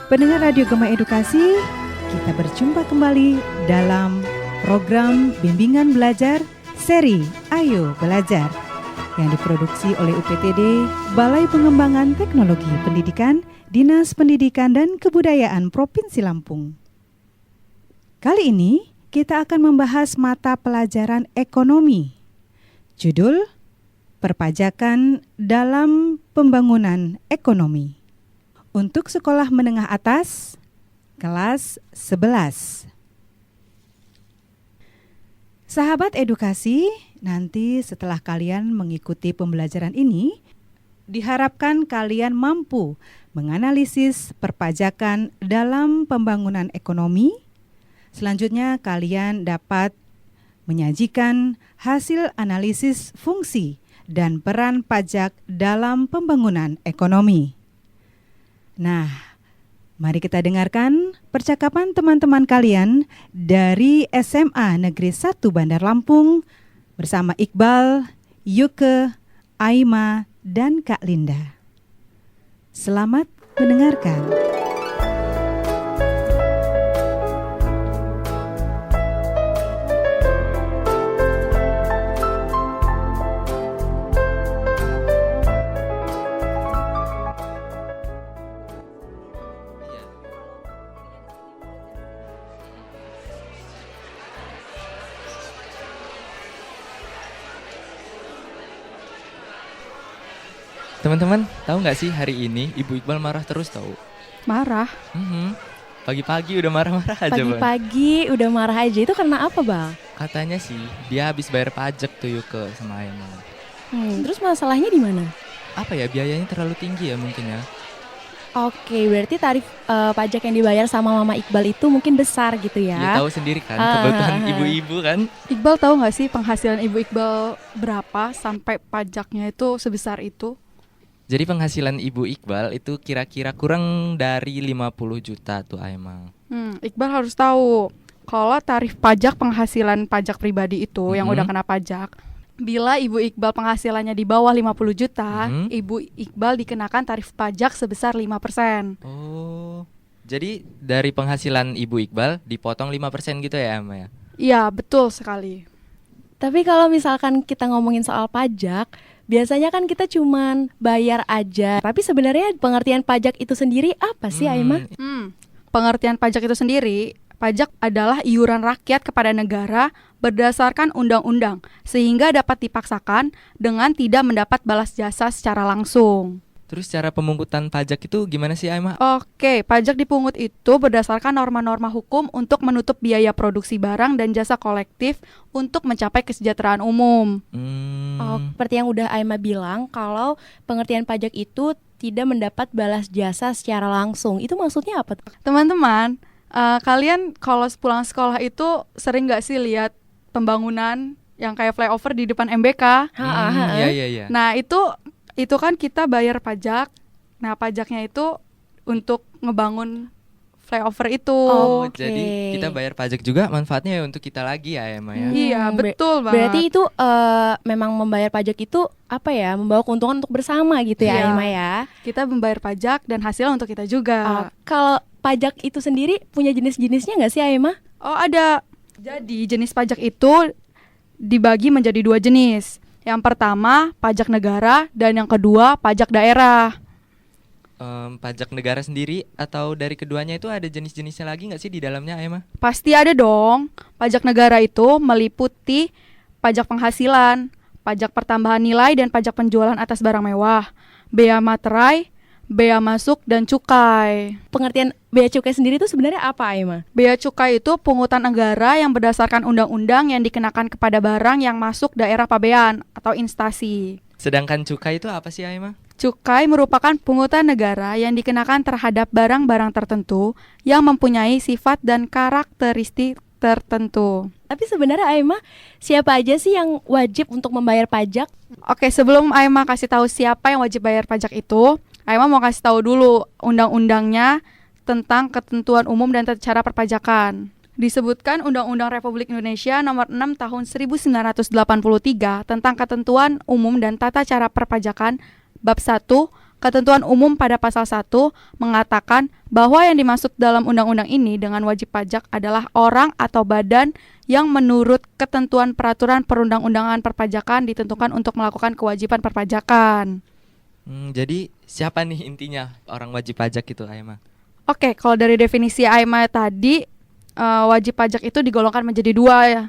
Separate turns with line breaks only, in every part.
Pendengar Radio Gema Edukasi, kita berjumpa kembali dalam program Bimbingan Belajar seri Ayo Belajar yang diproduksi oleh UPTD, Balai Pengembangan Teknologi Pendidikan, Dinas Pendidikan dan Kebudayaan Provinsi Lampung. Kali ini kita akan membahas mata pelajaran ekonomi. Judul Perpajakan dalam Pembangunan Ekonomi. Untuk sekolah menengah atas, kelas 11. Sahabat edukasi, nanti setelah kalian mengikuti pembelajaran ini, diharapkan kalian mampu menganalisis perpajakan dalam pembangunan ekonomi. Selanjutnya kalian dapat menyajikan hasil analisis fungsi dan peran pajak dalam pembangunan ekonomi. Nah, mari kita dengarkan percakapan teman-teman kalian dari SMA Negeri 1 Bandar Lampung bersama Iqbal, Yuke, Aima, dan Kak Linda. Selamat mendengarkan.
Teman-teman, tahu nggak sih hari ini Ibu Iqbal marah terus tahu?
Marah?
Pagi-pagi udah marah-marah aja, Bang.
Pagi-pagi udah marah aja, itu karena apa, Bang?
Katanya sih dia habis bayar pajak tuh Yuke sama Aima.
Terus masalahnya di mana?
Apa ya, biayanya terlalu tinggi ya mungkin ya?
Oke, berarti tarif pajak yang dibayar sama Mama Iqbal itu mungkin besar gitu ya?
Ya tahu sendiri kan, kebutuhan ibu-ibu kan.
Iqbal tahu nggak sih penghasilan Ibu Iqbal berapa sampai pajaknya itu sebesar itu?
Jadi penghasilan Ibu Iqbal itu kira-kira kurang dari 50 juta tuh Aima.
Iqbal harus tahu kalau tarif pajak penghasilan pajak pribadi itu yang udah kena pajak. Bila Ibu Iqbal penghasilannya di bawah 50 juta, Ibu Iqbal dikenakan tarif pajak sebesar 5%.
Oh, jadi dari penghasilan Ibu Iqbal dipotong 5% gitu ya Aima ya?
Iya, betul sekali.
Tapi kalau misalkan kita ngomongin soal pajak, biasanya kan kita cuman bayar aja. Tapi sebenarnya pengertian pajak itu sendiri apa sih, Aima?
Pengertian pajak itu sendiri, pajak adalah iuran rakyat kepada negara berdasarkan undang-undang, sehingga dapat dipaksakan dengan tidak mendapat balas jasa secara langsung.
Terus cara pemungutan pajak itu gimana sih Aima?
Oke, pajak dipungut itu berdasarkan norma-norma hukum untuk menutup biaya produksi barang dan jasa kolektif untuk mencapai kesejahteraan umum.
Seperti yang udah Aima bilang, kalau pengertian pajak itu tidak mendapat balas jasa secara langsung. Itu maksudnya apa?
Teman-teman, kalian kalau pulang sekolah itu sering gak sih lihat pembangunan yang kayak flyover di depan MBK?
Iya.
Nah, itu kan kita bayar pajak. Nah, pajaknya itu untuk ngebangun flyover itu.
Jadi kita bayar pajak juga manfaatnya untuk kita lagi ya Emma ya?
Iya, betul banget.
Berarti itu memang membayar pajak itu apa ya, membawa keuntungan untuk bersama gitu ya, Emma ya?
Kita membayar pajak dan hasil untuk kita juga.
Kalau pajak itu sendiri punya jenis-jenisnya nggak sih, Emma?
Oh, ada. Jadi jenis pajak itu dibagi menjadi 2 jenis. Yang pertama, pajak negara, dan yang kedua, pajak daerah.
Pajak negara sendiri atau dari keduanya itu ada jenis-jenisnya lagi nggak sih di dalamnya, Emma?
Pasti ada dong. Pajak negara itu meliputi pajak penghasilan, pajak pertambahan nilai, dan pajak penjualan atas barang mewah, bea materai, bea masuk, dan cukai.
Pengertian bea cukai sendiri itu sebenarnya apa, Emma?
Bea cukai itu pungutan negara yang berdasarkan undang-undang yang dikenakan kepada barang yang masuk daerah pabean atau instasi.
Sedangkan cukai itu apa sih, Emma?
Cukai merupakan pungutan negara yang dikenakan terhadap barang-barang tertentu yang mempunyai sifat dan karakteristik tertentu.
Tapi sebenarnya Aima, siapa aja sih yang wajib untuk membayar pajak?
Oke, sebelum Aima kasih tahu siapa yang wajib bayar pajak itu, Aima mau kasih tahu dulu undang-undangnya tentang ketentuan umum dan tata cara perpajakan. Disebutkan Undang-Undang Republik Indonesia Nomor 6 Tahun 1983 tentang ketentuan umum dan tata cara perpajakan Bab 1 Ketentuan umum pada pasal 1 mengatakan bahwa yang dimaksud dalam undang-undang ini dengan wajib pajak adalah orang atau badan yang menurut ketentuan peraturan perundang-undangan perpajakan ditentukan untuk melakukan kewajiban perpajakan.
Jadi siapa nih intinya orang wajib pajak itu, Aima?
Oke, kalau dari definisi Aima tadi, wajib pajak itu digolongkan menjadi 2 ya.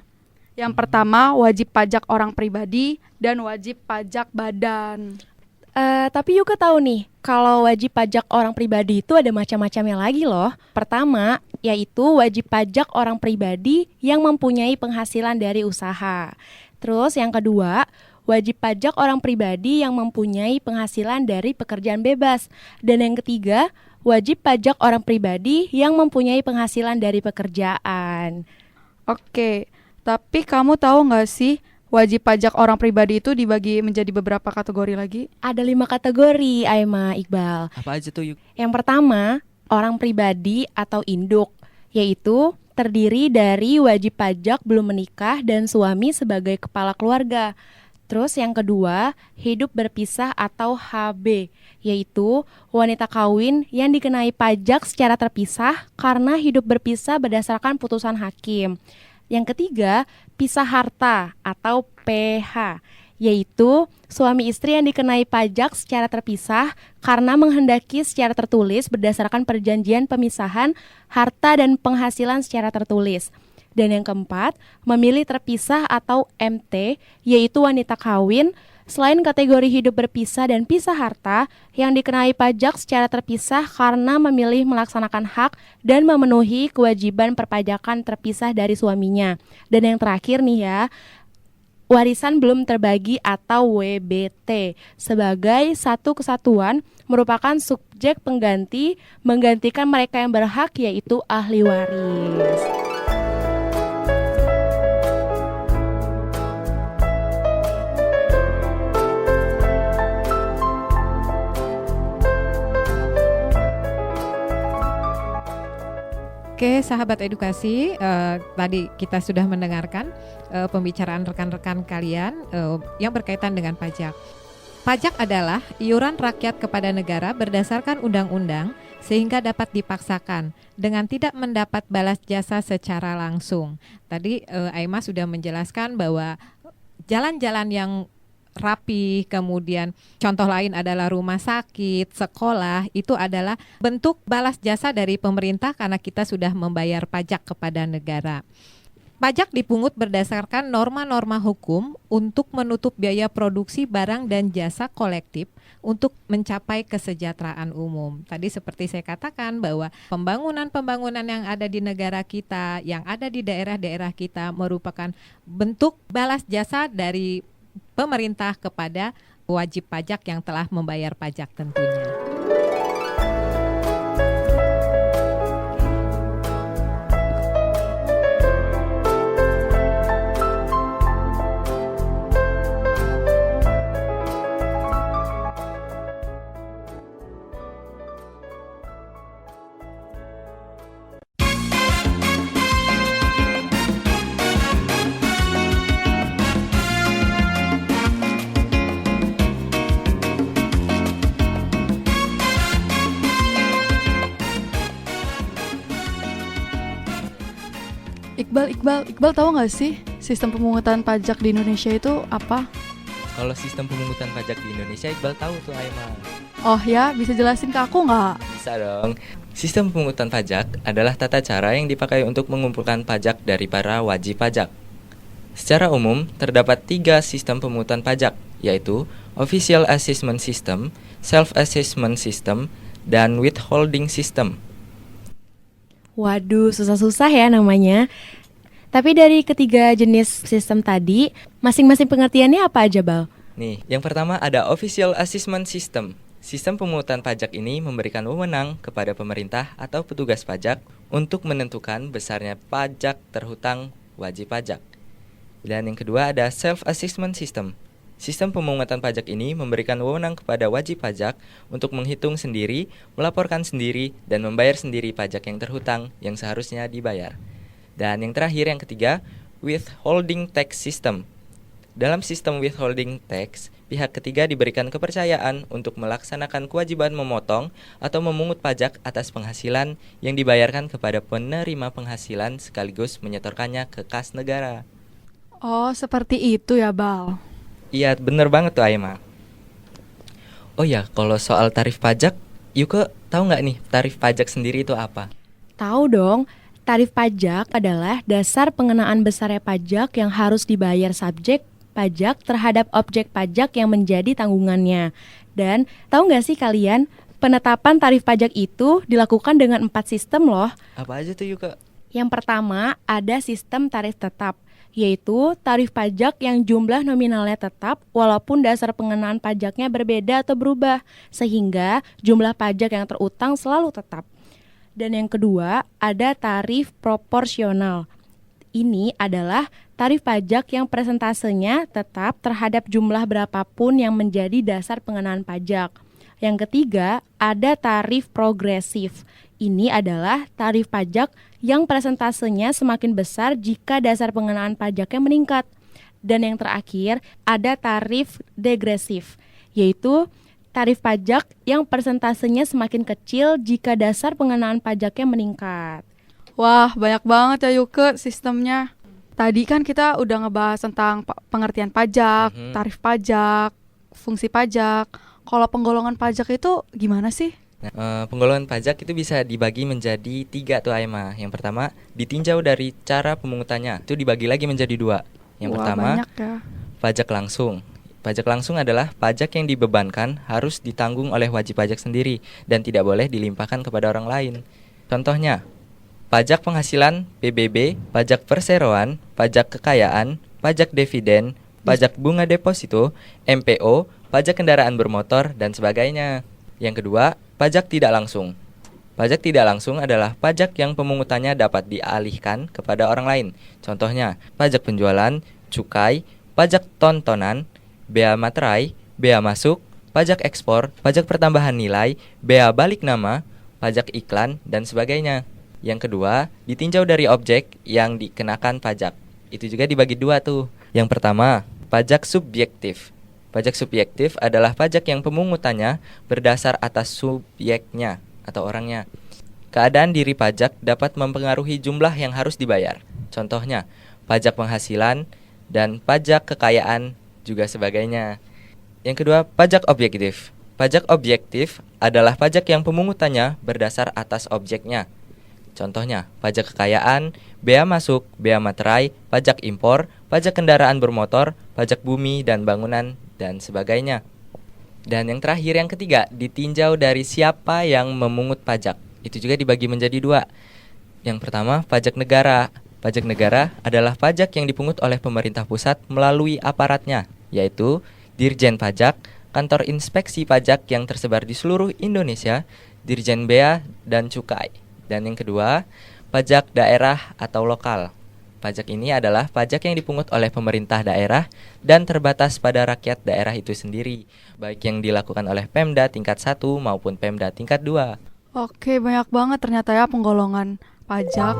Yang pertama wajib pajak orang pribadi dan wajib pajak badan.
Tapi Yuka tahu nih, kalau wajib pajak orang pribadi itu ada macam-macamnya lagi loh. Pertama, yaitu wajib pajak orang pribadi yang mempunyai penghasilan dari usaha. Terus yang kedua, wajib pajak orang pribadi yang mempunyai penghasilan dari pekerjaan bebas. Dan yang ketiga, wajib pajak orang pribadi yang mempunyai penghasilan dari pekerjaan.
Oke, tapi kamu tahu nggak sih wajib pajak orang pribadi itu dibagi menjadi beberapa kategori lagi?
Ada 5 kategori, Aima, Iqbal.
Apa aja tuh, Yuk?
Yang pertama, orang pribadi atau induk, yaitu terdiri dari wajib pajak belum menikah dan suami sebagai kepala keluarga. Terus yang kedua, hidup berpisah atau HB, yaitu wanita kawin yang dikenai pajak secara terpisah karena hidup berpisah berdasarkan putusan hakim. Yang ketiga, pisah harta atau PH, yaitu suami istri yang dikenai pajak secara terpisah karena menghendaki secara tertulis berdasarkan perjanjian pemisahan harta dan penghasilan secara tertulis. Dan yang keempat, memilih terpisah atau MT, yaitu wanita kawin selain kategori hidup berpisah dan pisah harta yang dikenai pajak secara terpisah karena memilih melaksanakan hak dan memenuhi kewajiban perpajakan terpisah dari suaminya. Dan yang terakhir nih ya, warisan belum terbagi atau WBT sebagai satu kesatuan merupakan subjek pengganti menggantikan mereka yang berhak, yaitu ahli waris.
Oke, sahabat edukasi, tadi kita sudah mendengarkan pembicaraan rekan-rekan kalian yang berkaitan dengan pajak. Pajak adalah iuran rakyat kepada negara berdasarkan undang-undang sehingga dapat dipaksakan dengan tidak mendapat balas jasa secara langsung. Tadi Aima sudah menjelaskan bahwa jalan-jalan yang rapi, kemudian contoh lain adalah rumah sakit, sekolah, itu adalah bentuk balas jasa dari pemerintah karena kita sudah membayar pajak kepada negara. Pajak dipungut berdasarkan norma-norma hukum untuk menutup biaya produksi barang dan jasa kolektif untuk mencapai kesejahteraan umum. Tadi seperti saya katakan bahwa pembangunan-pembangunan yang ada di negara kita, yang ada di daerah-daerah kita merupakan bentuk balas jasa dari pemerintah kepada wajib pajak yang telah membayar pajak tentunya.
Iqbal tahu nggak sih sistem pemungutan pajak di Indonesia itu apa?
Kalau sistem pemungutan pajak di Indonesia, Iqbal tahu tuh, Aima.
Oh ya, bisa jelasin ke aku nggak?
Bisa dong. Sistem pemungutan pajak adalah tata cara yang dipakai untuk mengumpulkan pajak dari para wajib pajak. Secara umum, terdapat 3 sistem pemungutan pajak, yaitu Official Assessment System, Self-Assessment System, dan Withholding System.
Waduh, susah-susah ya namanya. Tapi dari ketiga jenis sistem tadi, masing-masing pengertiannya apa aja, Bal?
Nih, yang pertama ada Official Assessment System. Sistem pemungutan pajak ini memberikan wewenang kepada pemerintah atau petugas pajak untuk menentukan besarnya pajak terhutang wajib pajak. Dan yang kedua ada Self-Assessment System. Sistem pemungutan pajak ini memberikan wewenang kepada wajib pajak untuk menghitung sendiri, melaporkan sendiri, dan membayar sendiri pajak yang terhutang yang seharusnya dibayar. Dan yang terakhir, yang ketiga, Withholding Tax System. Dalam sistem withholding tax, pihak ketiga diberikan kepercayaan untuk melaksanakan kewajiban memotong atau memungut pajak atas penghasilan yang dibayarkan kepada penerima penghasilan sekaligus menyetorkannya ke kas negara.
Oh, seperti itu ya, Bal.
Iya, bener banget tuh Aima. Oh ya, kalau soal tarif pajak, Yuke tahu nggak nih tarif pajak sendiri itu apa?
Tahu dong, tarif pajak adalah dasar pengenaan besarnya pajak yang harus dibayar subjek pajak terhadap objek pajak yang menjadi tanggungannya. Dan tahu nggak sih kalian, penetapan tarif pajak itu dilakukan dengan 4 sistem loh.
Apa aja tuh Yuke?
Yang pertama ada sistem tarif tetap, yaitu tarif pajak yang jumlah nominalnya tetap walaupun dasar pengenaan pajaknya berbeda atau berubah, sehingga jumlah pajak yang terutang selalu tetap. Dan yang kedua ada tarif proporsional. Ini adalah tarif pajak yang persentasenya tetap terhadap jumlah berapapun yang menjadi dasar pengenaan pajak. Yang ketiga, ada tarif progresif. Ini adalah tarif pajak yang persentasenya semakin besar jika dasar pengenaan pajaknya meningkat. Dan yang terakhir, ada tarif degresif, yaitu tarif pajak yang persentasenya semakin kecil jika dasar pengenaan pajaknya meningkat.
Wah, banyak banget ya Yuke sistemnya. Tadi kan kita udah ngebahas tentang pengertian pajak, tarif pajak, fungsi pajak. Kalau penggolongan pajak itu gimana sih?
Penggolongan pajak itu bisa dibagi menjadi 3 tuh Aima. Yang pertama, ditinjau dari cara pemungutannya. Itu dibagi lagi menjadi 2. Yang pertama,
banyak ya.
pajak langsung. Pajak langsung adalah pajak yang dibebankan harus ditanggung oleh wajib pajak sendiri dan tidak boleh dilimpahkan kepada orang lain. Contohnya, pajak penghasilan PBB, pajak perseroan, pajak kekayaan, pajak dividen, pajak bunga deposito, MPO, pajak kendaraan bermotor, dan sebagainya. Yang kedua, pajak tidak langsung. Pajak tidak langsung adalah pajak yang pemungutannya dapat dialihkan kepada orang lain. Contohnya, pajak penjualan, cukai, pajak tontonan, bea materai, bea masuk, pajak ekspor, pajak pertambahan nilai, bea balik nama, pajak iklan, dan sebagainya. Yang kedua, ditinjau dari objek yang dikenakan pajak. Itu juga dibagi 2 tuh. Yang pertama, pajak subjektif. Pajak subjektif adalah pajak yang pemungutannya berdasar atas subjeknya atau orangnya. Keadaan diri pajak dapat mempengaruhi jumlah yang harus dibayar. Contohnya, pajak penghasilan dan pajak kekayaan juga sebagainya. Yang kedua, pajak objektif. Pajak objektif adalah pajak yang pemungutannya berdasar atas objeknya. Contohnya, pajak kekayaan, bea masuk, bea materai, pajak impor, pajak kendaraan bermotor, pajak bumi dan bangunan, dan sebagainya. Dan yang terakhir, yang ketiga, ditinjau dari siapa yang memungut pajak. Itu juga dibagi menjadi 2. Yang pertama, pajak negara. Pajak negara adalah pajak yang dipungut oleh pemerintah pusat melalui aparatnya, yaitu Dirjen Pajak, kantor inspeksi pajak yang tersebar di seluruh Indonesia, Dirjen Bea dan Cukai. Dan yang kedua, pajak daerah atau lokal. Pajak ini adalah pajak yang dipungut oleh pemerintah daerah dan terbatas pada rakyat daerah itu sendiri, baik yang dilakukan oleh Pemda tingkat 1 maupun Pemda tingkat 2.
Oke, banyak banget ternyata ya penggolongan pajak.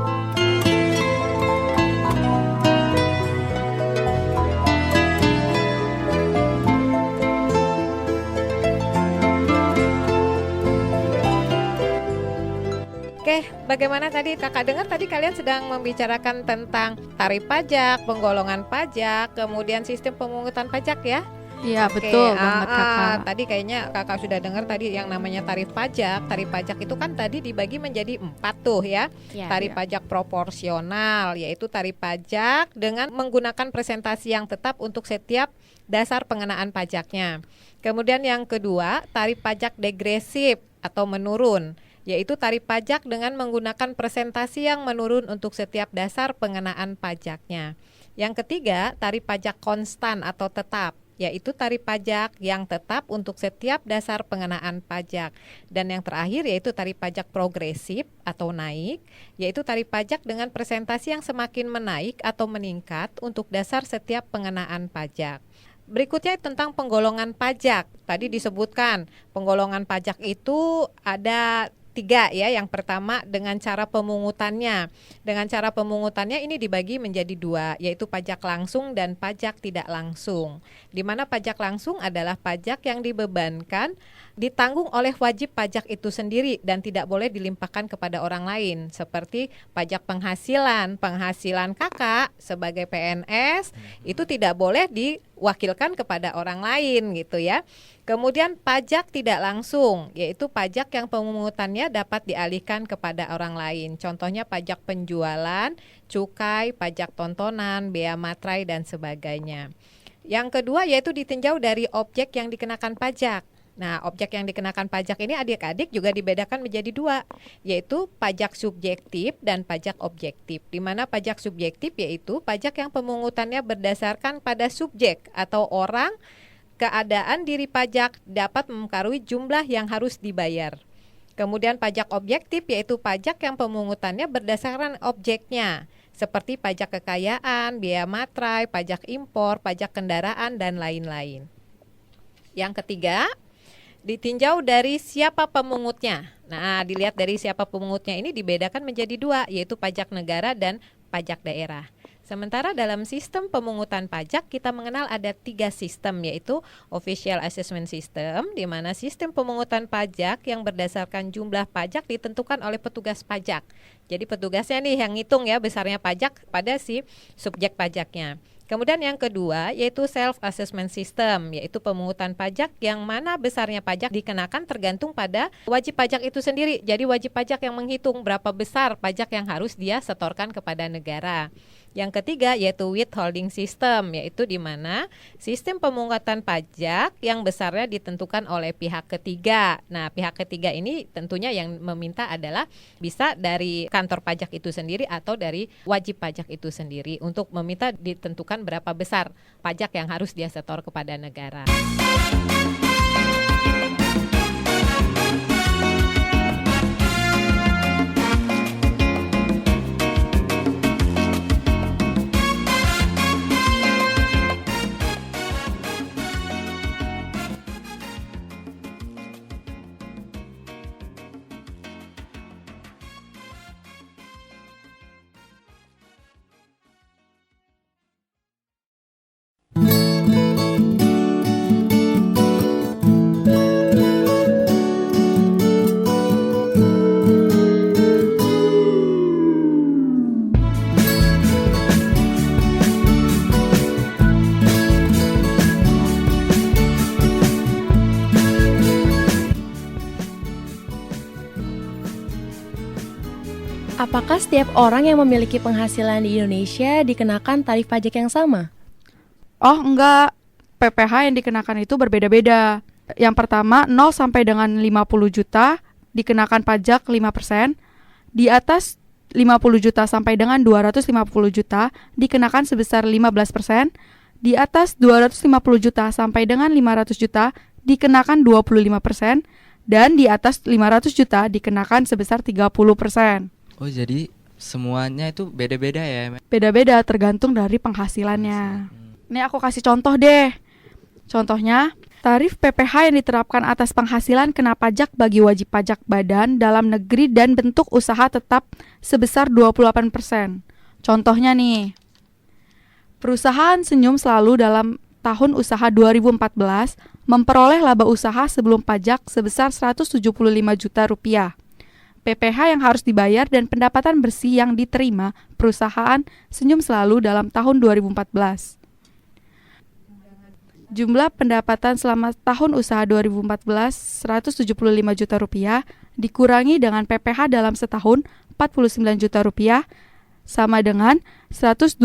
Oke, bagaimana tadi kakak dengar tadi kalian sedang membicarakan tentang tarif pajak, penggolongan pajak, kemudian sistem pemungutan pajak ya?
Iya,
Oke,
betul banget kakak.
Tadi kayaknya kakak sudah dengar tadi yang namanya tarif pajak. Tarif pajak itu kan tadi dibagi menjadi 4 tuh ya. Tarif pajak proporsional, yaitu tarif pajak dengan menggunakan presentasi yang tetap untuk setiap dasar pengenaan pajaknya. Kemudian yang kedua, tarif pajak degresif atau menurun, yaitu tarif pajak dengan menggunakan presentasi yang menurun untuk setiap dasar pengenaan pajaknya. Yang ketiga, tarif pajak konstan atau tetap, yaitu tarif pajak yang tetap untuk setiap dasar pengenaan pajak. Dan yang terakhir yaitu tarif pajak progresif atau naik, yaitu tarif pajak dengan presentasi yang semakin menaik atau meningkat untuk dasar setiap pengenaan pajak. Berikutnya tentang penggolongan pajak. Tadi disebutkan penggolongan pajak itu ada tiga ya. Yang pertama dengan cara pemungutannya. Dengan cara pemungutannya ini dibagi menjadi dua, yaitu pajak langsung dan pajak tidak langsung. Di mana pajak langsung adalah pajak yang dibebankan ditanggung oleh wajib pajak itu sendiri dan tidak boleh dilimpahkan kepada orang lain, seperti pajak penghasilan kakak sebagai PNS itu tidak boleh diwakilkan kepada orang lain gitu ya. Kemudian pajak tidak langsung, yaitu pajak yang pemungutannya dapat dialihkan kepada orang lain. Contohnya pajak penjualan, cukai, pajak tontonan, bea materai dan sebagainya. Yang kedua yaitu ditinjau dari objek yang dikenakan pajak. Nah, objek yang dikenakan pajak ini adik-adik juga dibedakan menjadi dua, yaitu pajak subjektif dan pajak objektif. Di mana pajak subjektif yaitu pajak yang pemungutannya berdasarkan pada subjek atau orang, keadaan diri pajak dapat mempengaruhi jumlah yang harus dibayar. Kemudian pajak objektif yaitu pajak yang pemungutannya berdasarkan objeknya, seperti pajak kekayaan, bea materai, pajak impor, pajak kendaraan, dan lain-lain. Yang ketiga, ditinjau dari siapa pemungutnya. Nah, dilihat dari siapa pemungutnya ini dibedakan menjadi dua, yaitu pajak negara dan pajak daerah. Sementara dalam sistem pemungutan pajak kita mengenal ada 3 sistem, yaitu Official Assessment System, di mana sistem pemungutan pajak yang berdasarkan jumlah pajak ditentukan oleh petugas pajak. Jadi petugasnya nih yang ngitung ya besarnya pajak pada si subjek pajaknya. Kemudian yang kedua yaitu self-assessment system, yaitu pemungutan pajak yang mana besarnya pajak dikenakan tergantung pada wajib pajak itu sendiri. Jadi wajib pajak yang menghitung berapa besar pajak yang harus dia setorkan kepada negara. Yang ketiga yaitu withholding system, yaitu di mana sistem pemungutan pajak yang besarnya ditentukan oleh pihak ketiga. Nah, pihak ketiga ini tentunya yang meminta adalah bisa dari kantor pajak itu sendiri atau dari wajib pajak itu sendiri untuk meminta ditentukan berapa besar pajak yang harus dia setor kepada negara.
Apakah setiap orang yang memiliki penghasilan di Indonesia dikenakan tarif pajak yang sama?
Oh enggak, PPh yang dikenakan itu berbeda-beda. Yang pertama 0 sampai dengan 50 juta dikenakan pajak 5%. Di atas 50 juta sampai dengan 250 juta dikenakan sebesar 15%. Di atas 250 juta sampai dengan 500 juta dikenakan 25%. Dan di atas 500 juta dikenakan sebesar 30%.
Oh, jadi semuanya itu beda-beda ya?
Beda-beda tergantung dari penghasilannya. Ini aku kasih contoh deh. Contohnya, tarif PPh yang diterapkan atas penghasilan kena pajak bagi wajib pajak badan dalam negeri dan bentuk usaha tetap sebesar 28%. Contohnya nih, perusahaan Senyum Selalu dalam tahun usaha 2014 memperoleh laba usaha sebelum pajak sebesar 175 juta rupiah. PPh yang harus dibayar dan pendapatan bersih yang diterima perusahaan Senyum Selalu dalam tahun 2014. Jumlah pendapatan selama tahun usaha 2014 175 juta rupiah dikurangi dengan PPh dalam setahun 49 juta rupiah sama dengan 126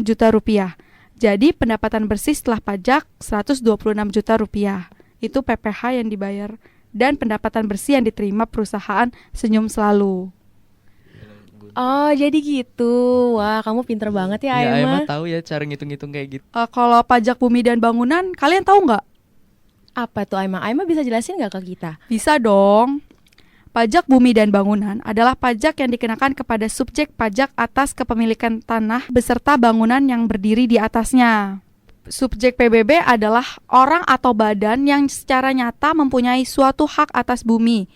juta rupiah. Jadi pendapatan bersih setelah pajak 126 juta rupiah. Itu PPh yang dibayar dan pendapatan bersih yang diterima perusahaan Senyum Selalu.
Oh, jadi gitu. Wah, kamu pinter banget ya,
Ya,
Aima.
Aima tahu ya cara ngitung-ngitung kayak gitu.
Kalau pajak bumi dan bangunan, kalian tahu nggak?
Apa tuh, Aima? Aima bisa jelasin nggak ke kita?
Bisa dong. Pajak bumi dan bangunan adalah pajak yang dikenakan kepada subjek pajak atas kepemilikan tanah beserta bangunan yang berdiri di atasnya. Subjek PBB adalah orang atau badan yang secara nyata mempunyai suatu hak atas bumi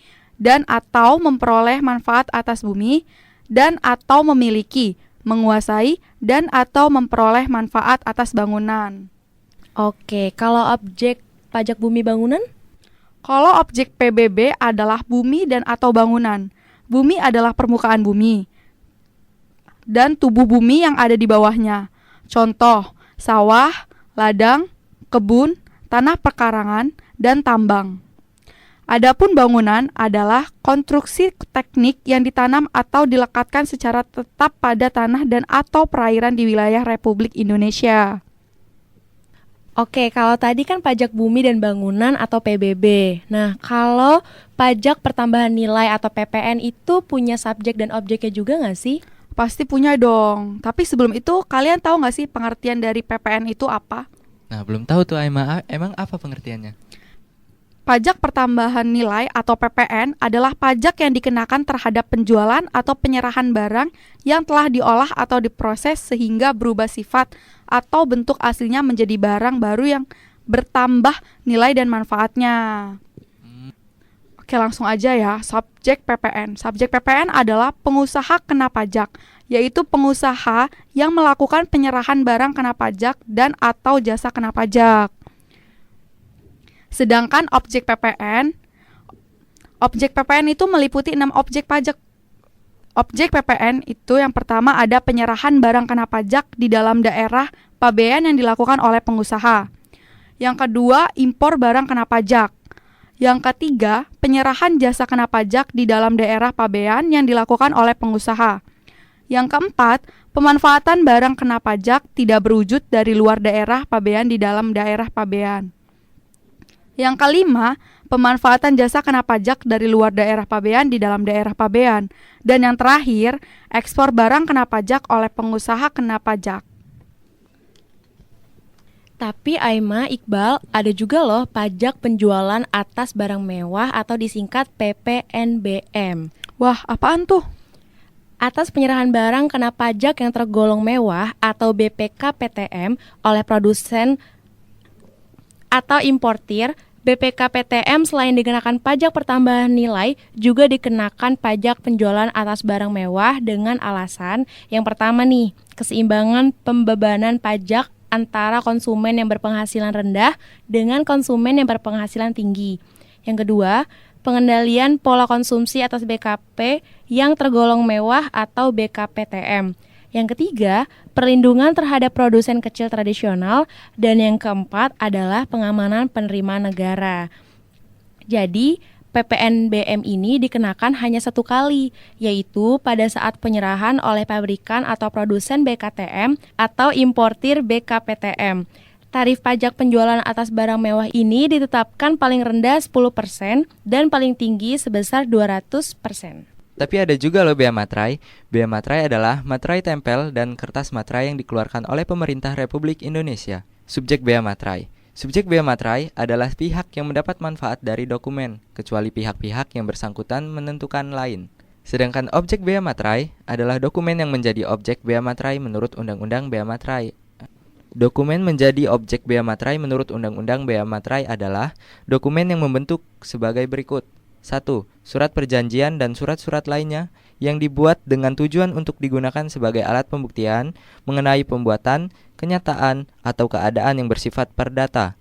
dan atau memperoleh manfaat atas bumi, dan atau memiliki, menguasai, dan atau memperoleh manfaat atas bangunan.
Oke, kalau objek pajak bumi bangunan?
Kalau objek PBB adalah bumi dan atau bangunan. Bumi adalah permukaan bumi dan tubuh bumi yang ada di bawahnya. Contoh, sawah, ladang, kebun, tanah perkarangan, dan tambang. Adapun bangunan adalah konstruksi teknik yang ditanam atau dilekatkan secara tetap pada tanah dan atau perairan di wilayah Republik Indonesia.
Oke, kalau tadi kan pajak bumi dan bangunan atau PBB. Nah, kalau pajak pertambahan nilai atau PPN itu punya subjek dan objeknya juga nggak sih?
Pasti punya dong. Tapi sebelum itu, kalian tahu nggak sih pengertian dari PPN itu apa?
Nah, belum tahu tuh Aima, emang apa pengertiannya?
Pajak pertambahan nilai atau PPN adalah pajak yang dikenakan terhadap penjualan atau penyerahan barang yang telah diolah atau diproses sehingga berubah sifat atau bentuk aslinya menjadi barang baru yang bertambah nilai dan manfaatnya. Oke, langsung aja ya, subjek PPN. Subjek PPN adalah pengusaha kena pajak, yaitu pengusaha yang melakukan penyerahan barang kena pajak dan atau jasa kena pajak. Sedangkan objek PPN itu meliputi 6 objek pajak. Objek PPN itu yang pertama ada penyerahan barang kena pajak di dalam daerah pabean yang dilakukan oleh pengusaha. Yang kedua, impor barang kena pajak. Yang ketiga, penyerahan jasa kena pajak di dalam daerah pabean yang dilakukan oleh pengusaha. Yang keempat, pemanfaatan barang kena pajak tidak berwujud dari luar daerah pabean di dalam daerah pabean. Yang kelima, pemanfaatan jasa kena pajak dari luar daerah pabean di dalam daerah pabean. Dan yang terakhir, ekspor barang kena pajak oleh pengusaha kena pajak.
Tapi Aima, Iqbal, ada juga loh pajak penjualan atas barang mewah atau disingkat PPNBM.
Wah, apaan tuh?
Atas penyerahan barang kena pajak yang tergolong mewah atau BPKPTM oleh produsen atau importir, BPKPTM selain dikenakan pajak pertambahan nilai, juga dikenakan pajak penjualan atas barang mewah dengan alasan yang pertama nih, keseimbangan pembebanan pajak antara konsumen yang berpenghasilan rendah dengan konsumen yang berpenghasilan tinggi. Yang kedua, pengendalian pola konsumsi atas BKP yang tergolong mewah atau BKPTM. Yang ketiga, perlindungan terhadap produsen kecil tradisional. Dan yang keempat adalah pengamanan penerimaan negara. Jadi, PPNBM ini dikenakan hanya satu kali, yaitu pada saat penyerahan oleh pabrikan atau produsen BKTM atau importir BKPTM. Tarif pajak penjualan atas barang mewah ini ditetapkan paling rendah 10% dan paling tinggi sebesar 200%.
Tapi ada juga loh bea materai. Bea materai adalah materai tempel dan kertas materai yang dikeluarkan oleh pemerintah Republik Indonesia. Subjek bea materai. Subjek bea materai adalah pihak yang mendapat manfaat dari dokumen, kecuali pihak-pihak yang bersangkutan menentukan lain. Sedangkan objek bea materai adalah dokumen yang menjadi objek bea materai menurut Undang-Undang Bea Materai. Dokumen menjadi objek bea materai menurut Undang-Undang Bea Materai adalah dokumen yang membentuk sebagai berikut. 1. Surat perjanjian dan surat-surat lainnya yang dibuat dengan tujuan untuk digunakan sebagai alat pembuktian mengenai pembuatan, kenyataan, atau keadaan yang bersifat perdata.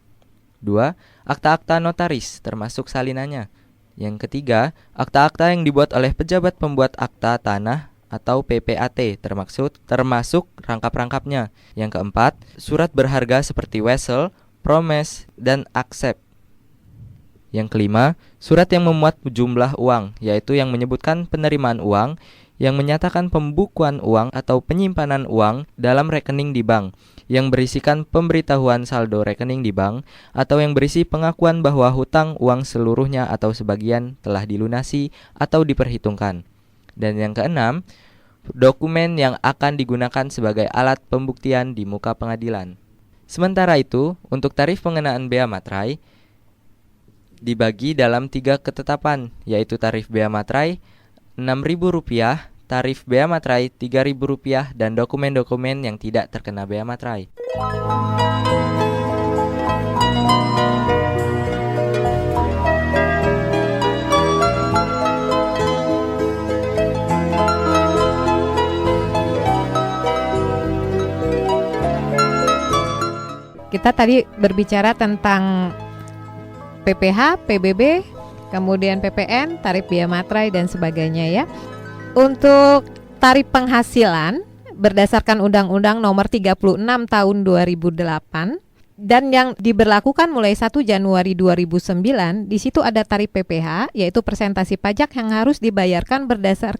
2. Akta-akta notaris termasuk salinannya. Yang ketiga, akta-akta yang dibuat oleh pejabat pembuat akta tanah atau PPAT termasuk rangkap-rangkapnya. Yang keempat, surat berharga seperti wesel, promes, dan accept. Yang kelima, surat yang memuat jumlah uang, yaitu yang menyebutkan penerimaan uang, yang menyatakan pembukuan uang atau penyimpanan uang dalam rekening di bank, yang berisikan pemberitahuan saldo rekening di bank, atau yang berisi pengakuan bahwa hutang uang seluruhnya atau sebagian telah dilunasi atau diperhitungkan. Dan yang keenam, dokumen yang akan digunakan sebagai alat pembuktian di muka pengadilan. Sementara itu, untuk tarif pengenaan bea materai dibagi dalam 3 ketetapan, yaitu tarif bea materai Rp6.000, tarif bea materai Rp3.000, dan dokumen-dokumen yang tidak terkena bea materai.
Kita tadi berbicara tentang PPH, PBB, kemudian PPN, tarif biaya materai dan sebagainya ya. Untuk tarif penghasilan berdasarkan Undang-Undang Nomor 36 Tahun 2008 dan yang diberlakukan mulai 1 Januari 2009, di situ ada tarif PPH, yaitu persentase pajak yang harus dibayarkan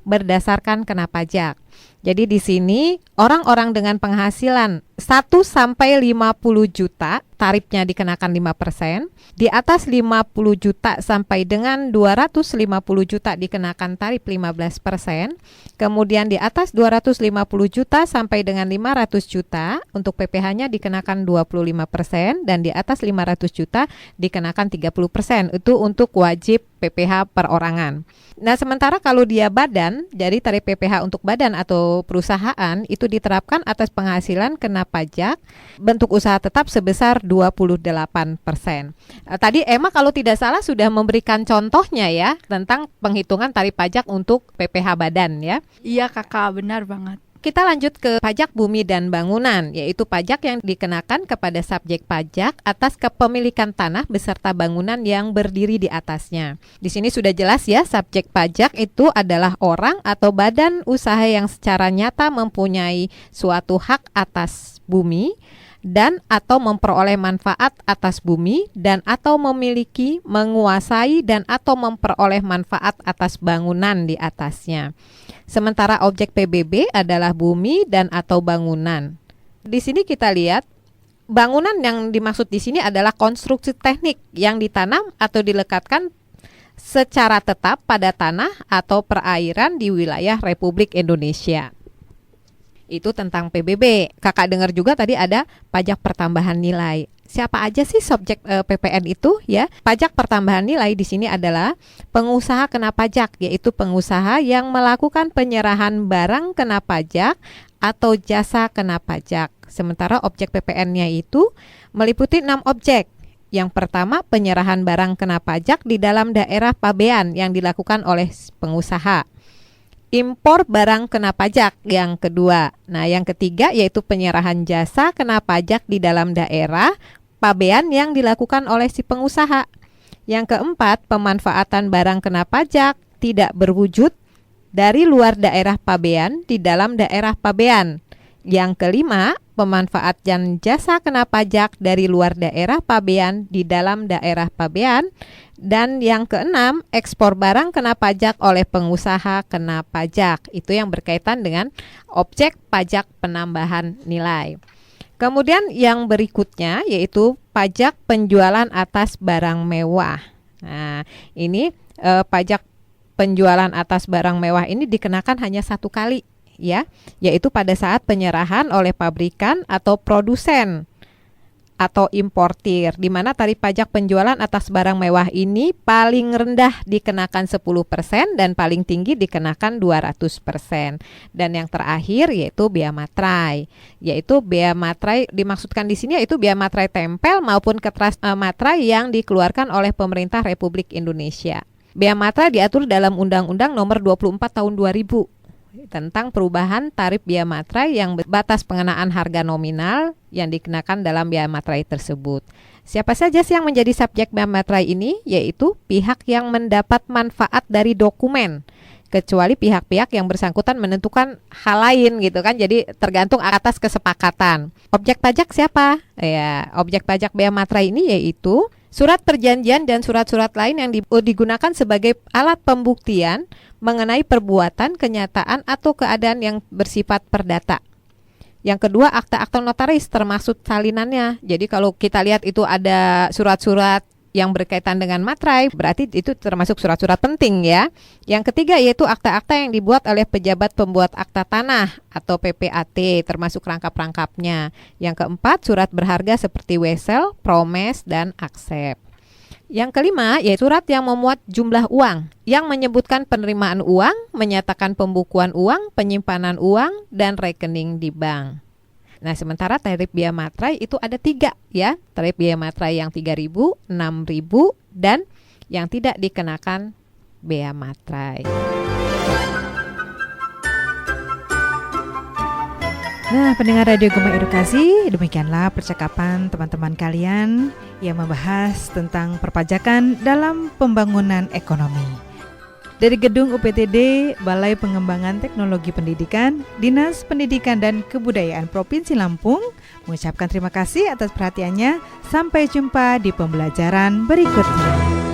berdasarkan kena pajak. Jadi di sini orang-orang dengan penghasilan 1 sampai 50 juta tarifnya dikenakan 5%, di atas 50 juta sampai dengan 250 juta dikenakan tarif 15%, kemudian di atas 250 juta sampai dengan 500 juta untuk PPH-nya dikenakan 25% dan di atas 500 juta dikenakan 30%. Itu untuk wajib PPH perorangan. Nah, sementara kalau dia badan, jadi tarif PPH untuk badan atau perusahaan itu diterapkan atas penghasilan kena pajak bentuk usaha tetap sebesar 28%. Tadi Emma kalau tidak salah sudah memberikan contohnya ya tentang penghitungan tarif pajak untuk PPH badan ya.
Iya Kakak, benar banget.
Kita lanjut ke pajak bumi dan bangunan, yaitu pajak yang dikenakan kepada subjek pajak atas kepemilikan tanah beserta bangunan yang berdiri di atasnya. Di sini sudah jelas ya, subjek pajak itu adalah orang atau badan usaha yang secara nyata mempunyai suatu hak atas bumi dan atau memperoleh manfaat atas bumi dan atau memiliki, menguasai dan atau memperoleh manfaat atas bangunan di atasnya. Sementara objek PBB adalah bumi dan atau bangunan. Di sini kita lihat bangunan yang dimaksud di sini adalah konstruksi teknik yang ditanam atau dilekatkan secara tetap pada tanah atau perairan di wilayah Republik Indonesia. Itu tentang PBB. Kakak dengar juga tadi ada pajak pertambahan nilai. Siapa aja sih subjek PPN itu ya? Pajak pertambahan nilai di sini adalah pengusaha kena pajak, yaitu pengusaha yang melakukan penyerahan barang kena pajak atau jasa kena pajak. Sementara objek PPN-nya itu meliputi 6 objek. Yang pertama, penyerahan barang kena pajak di dalam daerah pabean yang dilakukan oleh pengusaha. Impor barang kena pajak yang kedua. Nah, yang ketiga yaitu penyerahan jasa kena pajak di dalam daerah pabean yang dilakukan oleh si pengusaha. Yang keempat, pemanfaatan barang kena pajak tidak berwujud dari luar daerah pabean di dalam daerah pabean. Yang kelima, pemanfaatan jasa kena pajak dari luar daerah pabean di dalam daerah pabean. Dan yang keenam, ekspor barang kena pajak oleh pengusaha kena pajak. Itu yang berkaitan dengan objek pajak penambahan nilai. Kemudian yang berikutnya yaitu pajak penjualan atas barang mewah. Nah, ini pajak penjualan atas barang mewah ini dikenakan hanya 1 kali ya, yaitu pada saat penyerahan oleh pabrikan atau produsen atau importir, di mana tarif pajak penjualan atas barang mewah ini paling rendah dikenakan 10% dan paling tinggi dikenakan 200%. Dan yang terakhir yaitu bea materai. Yaitu bea materai dimaksudkan di sini yaitu bea materai tempel maupun kertas materai yang dikeluarkan oleh pemerintah Republik Indonesia. Bea materai diatur dalam Undang-Undang Nomor 24 Tahun 2000 tentang perubahan tarif bea materai yang batas pengenaan harga nominal yang dikenakan dalam bea materai tersebut. Siapa saja sih yang menjadi subjek bea materai ini? Yaitu pihak yang mendapat manfaat dari dokumen, kecuali pihak-pihak yang bersangkutan menentukan hal lain gitu kan. Jadi tergantung atas kesepakatan. Objek pajak siapa? Ya, objek pajak bea materai ini yaitu surat perjanjian dan surat-surat lain yang digunakan sebagai alat pembuktian mengenai perbuatan, kenyataan, atau keadaan yang bersifat perdata. Yang kedua, akta-akta notaris termasuk salinannya. Jadi kalau kita lihat itu ada surat-surat yang berkaitan dengan materai, berarti itu termasuk surat-surat penting ya. Yang ketiga yaitu akta-akta yang dibuat oleh pejabat pembuat akta tanah atau PPAT, termasuk rangkap-rangkapnya. Yang keempat, surat berharga seperti wesel, promes, dan aksep. Yang kelima yaitu surat yang memuat jumlah uang, yang menyebutkan penerimaan uang, menyatakan pembukuan uang, penyimpanan uang, dan rekening di bank. Nah, sementara tarif bea materai itu ada 3 ya. Tarif bea materai yang 3.000, 6.000, dan yang tidak dikenakan bea materai.
Nah, pendengar Radio Gema Edukasi, demikianlah percakapan teman-teman kalian yang membahas tentang perpajakan dalam pembangunan ekonomi. Dari Gedung UPTD, Balai Pengembangan Teknologi Pendidikan, Dinas Pendidikan dan Kebudayaan Provinsi Lampung, mengucapkan terima kasih atas perhatiannya. Sampai jumpa di pembelajaran berikutnya.